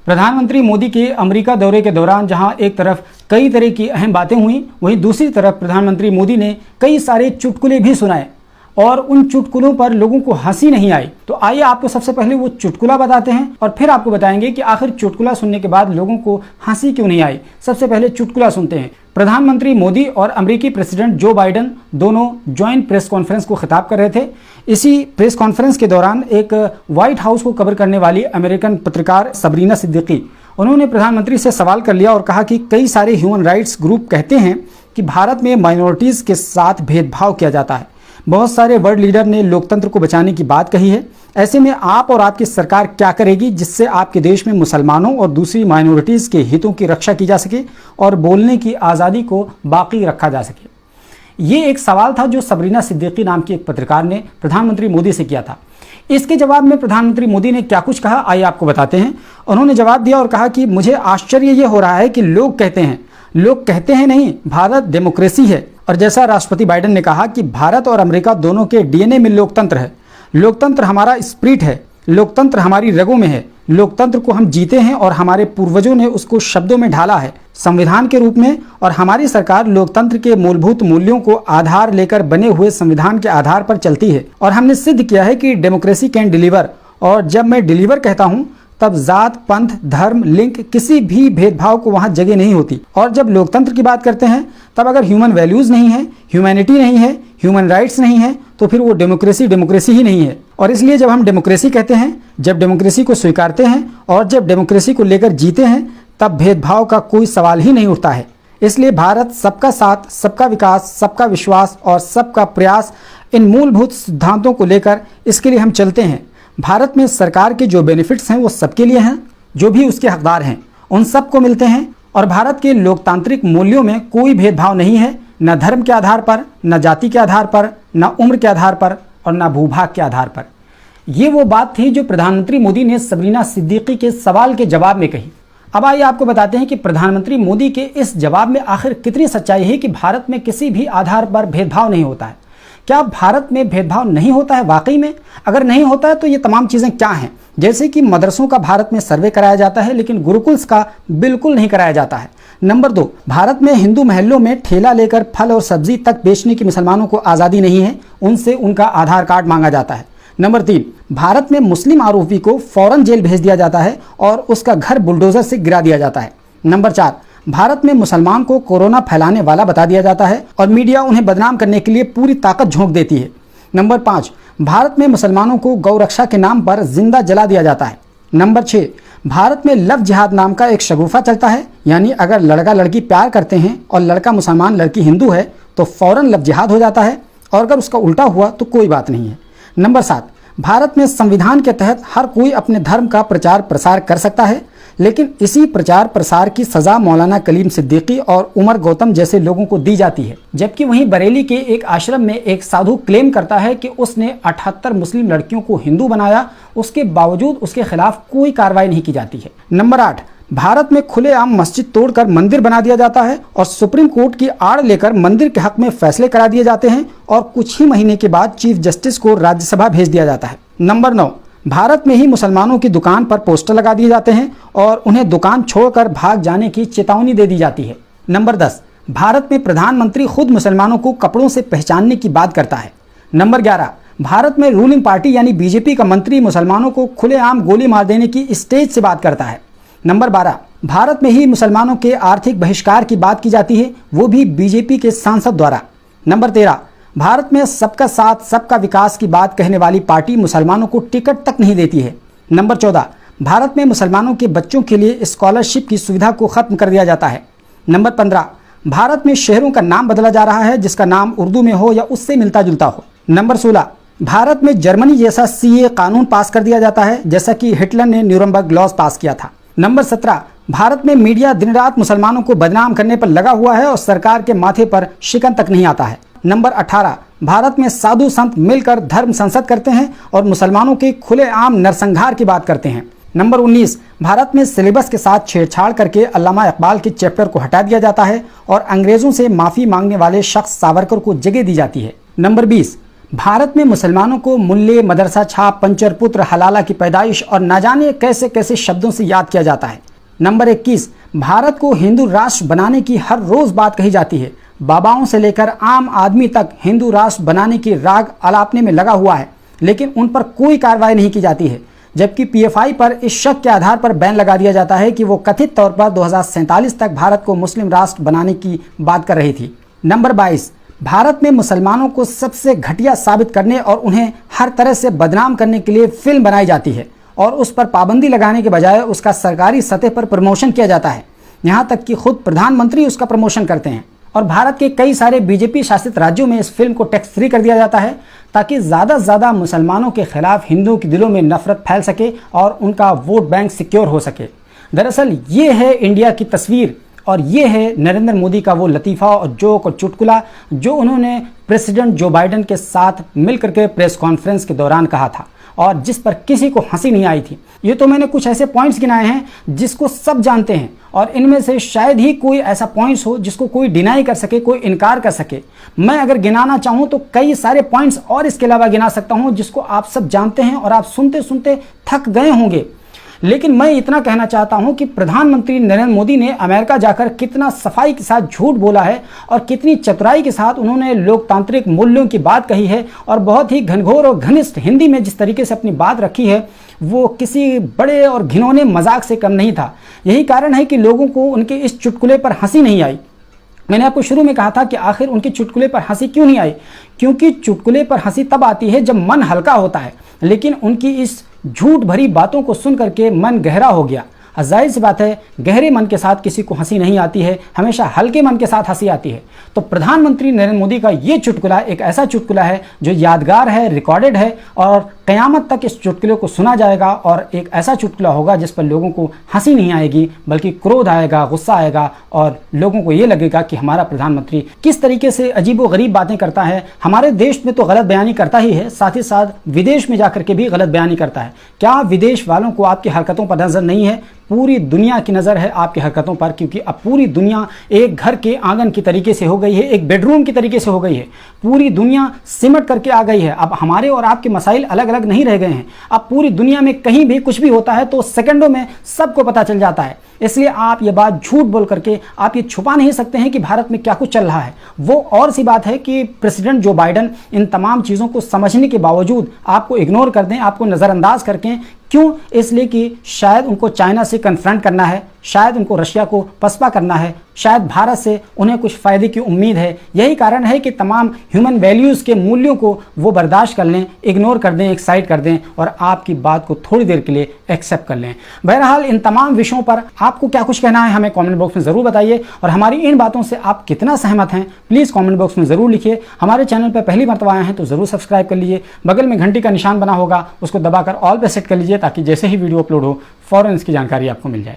प्रधानमंत्री मोदी के अमेरिका दौरे के दौरान जहां एक तरफ कई तरह की अहम बातें हुई, वहीं दूसरी तरफ प्रधानमंत्री मोदी ने कई सारे चुटकुले भी सुनाए और उन चुटकुलों पर लोगों को हंसी नहीं आई। तो आइए आपको सबसे पहले वो चुटकुला बताते हैं और फिर आपको बताएंगे कि आखिर चुटकुला सुनने के बाद लोगों को हंसी क्यों नहीं आई। सबसे पहले चुटकुला सुनते हैं। प्रधानमंत्री मोदी और अमेरिकी प्रेसिडेंट जो बाइडेन दोनों ज्वाइंट प्रेस कॉन्फ्रेंस को खिताब कर रहे थे। इसी प्रेस कॉन्फ्रेंस के दौरान एक व्हाइट हाउस को कवर करने वाली अमेरिकन पत्रकार सबरीना सिद्दीकी, उन्होंने प्रधानमंत्री से सवाल कर लिया और कहा कि कई सारे ह्यूमन राइट्स ग्रुप कहते हैं कि भारत में माइनॉरिटीज़ के साथ भेदभाव किया जाता है। बहुत सारे वर्ल्ड लीडर ने लोकतंत्र को बचाने की बात कही है। ऐसे में आप और आपकी सरकार क्या करेगी जिससे आपके देश में मुसलमानों और दूसरी माइनॉरिटीज़ के हितों की रक्षा की जा सके और बोलने की आज़ादी को बाकी रखा जा सके। ये एक सवाल था जो सबरीना सिद्दीकी नाम की एक पत्रकार ने प्रधानमंत्री मोदी से किया था। इसके जवाब में प्रधानमंत्री मोदी ने क्या कुछ कहा, आइए आपको बताते हैं। उन्होंने जवाब दिया और कहा कि मुझे आश्चर्य ये हो रहा है कि लोग कहते हैं नहीं, भारत डेमोक्रेसी है। और जैसा राष्ट्रपति बाइडेन ने कहा कि भारत और अमेरिका दोनों के डीएनए में लोकतंत्र है। लोकतंत्र हमारा स्पिरिट है, लोकतंत्र हमारी रगों में है। लोकतंत्र को हम जीते हैं और हमारे पूर्वजों ने उसको शब्दों में ढाला है संविधान के रूप में। और हमारी सरकार लोकतंत्र के मूलभूत मूल्यों को आधार लेकर बने हुए संविधान के आधार पर चलती है। और हमने सिद्ध किया है कि डेमोक्रेसी कैन डिलीवर। और जब मैं डिलीवर कहता हूं तब जात, पंथ, धर्म, लिंग, किसी भी भेदभाव को वहां जगह नहीं होती। और जब लोकतंत्र की बात करते हैं तब अगर ह्यूमन वैल्यूज नहीं है, ह्यूमैनिटी नहीं है, ह्यूमन राइट्स नहीं है, तो फिर वो डेमोक्रेसी ही नहीं है। और इसलिए जब हम डेमोक्रेसी कहते हैं, जब डेमोक्रेसी को स्वीकारते हैं और जब डेमोक्रेसी को लेकर जीते हैं, तब भेदभाव का कोई सवाल ही नहीं उठता है। इसलिए भारत सबका साथ, सबका विकास, सबका विश्वास और सबका प्रयास, इन मूलभूत सिद्धांतों को लेकर इसके लिए हम चलते हैं। भारत में सरकार के जो बेनिफिट्स हैं वो सबके लिए हैं, जो भी उसके हकदार हैं उन सबको मिलते हैं। और भारत के लोकतांत्रिक मूल्यों में कोई भेदभाव नहीं है, न धर्म के आधार पर, न जाति के आधार पर, न उम्र के आधार पर और न भूभाग के आधार पर। ये वो बात थी जो प्रधानमंत्री मोदी ने सबरीना सिद्दीकी के सवाल के जवाब में कही। अब आइए आपको बताते हैं कि प्रधानमंत्री मोदी के इस जवाब में आखिर कितनी सच्चाई है कि भारत में किसी भी आधार पर भेदभाव नहीं होता है। क्या भारत में भेदभाव नहीं होता है वाकई में? अगर नहीं होता है तो ये तमाम चीज़ें क्या हैं? जैसे कि मदरसों का भारत में सर्वे कराया जाता है लेकिन गुरुकुल्स का बिल्कुल नहीं कराया जाता है। नंबर 2, भारत में हिंदू महल्लों में ठेला लेकर फल और सब्जी तक बेचने की मुसलमानों को आज़ादी नहीं है, उनसे उनका आधार कार्ड मांगा जाता है। नंबर 3, भारत में मुस्लिम आरोपी को फौरन जेल भेज दिया जाता है और उसका घर बुलडोजर से गिरा दिया जाता है। नंबर 4, भारत में मुसलमान को कोरोना फैलाने वाला बता दिया जाता है और मीडिया उन्हें बदनाम करने के लिए पूरी ताकत झोंक देती है। नंबर 5, भारत में मुसलमानों को गौरक्षा के नाम पर जिंदा जला दिया जाता है। नंबर 6, भारत में लव जिहाद नाम का एक शगुफा चलता है, यानी अगर लड़का लड़की प्यार करते हैं और लड़का मुसलमान लड़की हिंदू है तो फौरन लव जिहाद हो जाता है, और अगर उसका उल्टा हुआ तो कोई बात नहीं है। नंबर 7, भारत में संविधान के तहत हर कोई अपने धर्म का प्रचार प्रसार कर सकता है, लेकिन इसी प्रचार प्रसार की सजा मौलाना कलीम सिद्दीकी और उमर गौतम जैसे लोगों को दी जाती है। जबकि वहीं बरेली के एक आश्रम में एक साधु क्लेम करता है कि उसने 78 मुस्लिम लड़कियों को हिंदू बनाया, उसके बावजूद उसके खिलाफ कोई कार्रवाई नहीं की जाती है। नंबर 8, भारत में खुलेआम मस्जिद तोड़कर मंदिर बना दिया जाता है और सुप्रीम कोर्ट की आड़ लेकर मंदिर के हक में फैसले करा दिए जाते हैं और कुछ ही महीने के बाद चीफ जस्टिस को राज्यसभा भेज दिया जाता है। नंबर 9, भारत में ही मुसलमानों की दुकान पर पोस्टर लगा दिए जाते हैं और उन्हें दुकान छोड़कर भाग जाने की चेतावनी दे दी जाती है। नंबर 10, भारत में प्रधानमंत्री खुद मुसलमानों को कपड़ों से पहचानने की बात करता है। नंबर 11, भारत में रूलिंग पार्टी यानी बीजेपी का मंत्री मुसलमानों को खुलेआम गोली मार देने की स्टेज से बात करता है। नंबर 12, भारत में ही मुसलमानों के आर्थिक बहिष्कार की बात की जाती है, वो भी बीजेपी के सांसद द्वारा। नंबर 13, भारत में सबका साथ सबका विकास की बात कहने वाली पार्टी मुसलमानों को टिकट तक नहीं देती है। नंबर 14, भारत में मुसलमानों के बच्चों के लिए स्कॉलरशिप की सुविधा को खत्म कर दिया जाता है। नंबर 15, भारत में शहरों का नाम बदला जा रहा है जिसका नाम उर्दू में हो या उससे मिलता जुलता हो। नंबर 16, भारत में जर्मनी जैसा सीए कानून पास कर दिया जाता है जैसा कि हिटलर ने न्यूरमबर्ग लॉज पास किया था। नंबर 17, भारत में मीडिया दिन रात मुसलमानों को बदनाम करने पर लगा हुआ है और सरकार के माथे पर शिकन तक नहीं आता है। नंबर 18, भारत में साधु संत मिलकर धर्म संसद करते हैं और मुसलमानों के खुलेआम नरसंहार की बात करते हैं। नंबर 19, भारत में सिलेबस के साथ छेड़छाड़ करके अल्लामा इकबाल के चैप्टर को हटा दिया जाता है और अंग्रेजों से माफ़ी मांगने वाले शख्स सावरकर को जगह दी जाती है। नंबर 20, भारत में मुसलमानों को मुल्ले, मदरसा छाप, पंचर पुत्र, हलाला की पैदाइश और न जाने कैसे कैसे शब्दों से याद किया जाता है। नंबर 21, भारत को हिंदू राष्ट्र बनाने की हर रोज बात कही जाती है। बाबाओं से लेकर आम आदमी तक हिंदू राष्ट्र बनाने की राग अलापने में लगा हुआ है, लेकिन उन पर कोई कार्रवाई नहीं की जाती है। जबकि पीएफआई पर इस शक के आधार पर बैन लगा दिया जाता है कि वो कथित तौर पर 2047 तक भारत को मुस्लिम राष्ट्र बनाने की बात कर रही थी। नंबर 22, भारत में मुसलमानों को सबसे घटिया साबित करने और उन्हें हर तरह से बदनाम करने के लिए फिल्म बनाई जाती है और उस पर पाबंदी लगाने के बजाय उसका सरकारी सतह पर प्रमोशन किया जाता है। यहाँ तक कि खुद प्रधानमंत्री उसका प्रमोशन करते हैं और भारत के कई सारे बीजेपी शासित राज्यों में इस फिल्म को टैक्स फ्री कर दिया जाता है ताकि ज़्यादा से ज़्यादा मुसलमानों के खिलाफ हिंदुओं के दिलों में नफरत फैल सके और उनका वोट बैंक सिक्योर हो सके। दरअसल ये है इंडिया की तस्वीर और ये है नरेंद्र मोदी का वो लतीफ़ा और जोक और चुटकुला जो उन्होंने प्रेसिडेंट जो बाइडेन के साथ मिलकर के प्रेस कॉन्फ्रेंस के दौरान कहा था और जिस पर किसी को हंसी नहीं आई थी। ये तो मैंने कुछ ऐसे पॉइंट्स गिनाए हैं जिसको सब जानते हैं और इनमें से शायद ही कोई ऐसा पॉइंट्स हो जिसको कोई डिनाई कर सके, कोई इनकार कर सके। मैं अगर गिनाना चाहूँ तो कई सारे पॉइंट्स और इसके अलावा गिना सकता हूँ जिसको आप सब जानते हैं और आप सुनते सुनते थक गए होंगे। लेकिन मैं इतना कहना चाहता हूं कि प्रधानमंत्री नरेंद्र मोदी ने अमेरिका जाकर कितना सफाई के साथ झूठ बोला है और कितनी चतुराई के साथ उन्होंने लोकतांत्रिक मूल्यों की बात कही है और बहुत ही घनघोर और घनिष्ठ हिंदी में जिस तरीके से अपनी बात रखी है वो किसी बड़े और घिनौने मजाक से कम नहीं था। यही कारण है कि लोगों को उनके इस चुटकुले पर हंसी नहीं आई। मैंने आपको शुरू में कहा था कि आखिर उनके चुटकुले पर हंसी क्यों नहीं आई, क्योंकि चुटकुले पर हंसी तब आती है जब मन हल्का होता है, लेकिन उनकी इस झूठ भरी बातों को सुन करके मन गहरा हो गया। जाहिर सी बात है गहरे मन के साथ किसी को हंसी नहीं आती है, हमेशा हल्के मन के साथ हंसी आती है। तो प्रधानमंत्री नरेंद्र मोदी का ये चुटकुला एक ऐसा चुटकुला है जो यादगार है, रिकॉर्डेड है और क़यामत तक इस चुटकुले को सुना जाएगा और एक ऐसा चुटकुला होगा जिस पर लोगों को हंसी नहीं आएगी बल्कि क्रोध आएगा, गुस्सा आएगा और लोगों को ये लगेगा कि हमारा प्रधानमंत्री किस तरीके से अजीबोगरीब बातें करता है। हमारे देश में तो गलत बयानी करता ही है, साथ ही साथ विदेश में जाकर के भी गलत बयानी करता है। क्या विदेश वालों को आपकी हरकतों पर नजर नहीं है? पूरी दुनिया की नज़र है आपकी हरकतों पर, क्योंकि अब पूरी दुनिया एक घर के आंगन की तरीके से हो गई है, एक बेडरूम की तरीके से हो गई है। पूरी दुनिया सिमट करके आ गई है। अब हमारे और आपके मसाइल अलग अलग नहीं रह गए हैं। अब पूरी दुनिया में कहीं भी कुछ भी होता है तो सेकंडों में सबको पता चल जाता है। इसलिए आप ये बात झूठ बोल करके आप ये छुपा नहीं सकते हैं कि भारत में क्या कुछ चल रहा है। वो और सी बात है कि प्रेसिडेंट जो बाइडेन इन तमाम चीज़ों को समझने के बावजूद आपको इग्नोर कर दें, आपको नज़रअंदाज करके। क्यों? इसलिए कि शायद उनको चाइना से कन्फ्रंट करना है, शायद उनको रशिया को पसपा करना है, शायद भारत से उन्हें कुछ फ़ायदे की उम्मीद है। यही कारण है कि तमाम ह्यूमन वैल्यूज़ के मूल्यों को वो बर्दाश्त कर लें, इग्नोर कर दें, एक साइड कर दें और आपकी बात को थोड़ी देर के लिए एक्सेप्ट कर लें। बहरहाल इन तमाम विषयों पर आपको क्या कुछ कहना है हमें कमेंट बॉक्स में ज़रूर बताइए और हमारी इन बातों से आप कितना सहमत हैं प्लीज़ कमेंट बॉक्स में ज़रूर लिखिए। हमारे चैनल पर पहली मरतबा आए हैं तो ज़रूर सब्सक्राइब कर लीजिए। बगल में घंटी का निशान बना होगा, उसको दबाकर ऑल पे सेट कर लीजिए ताकि जैसे ही वीडियो अपलोड हो फ़ौरन इसकी जानकारी आपको मिल जाए।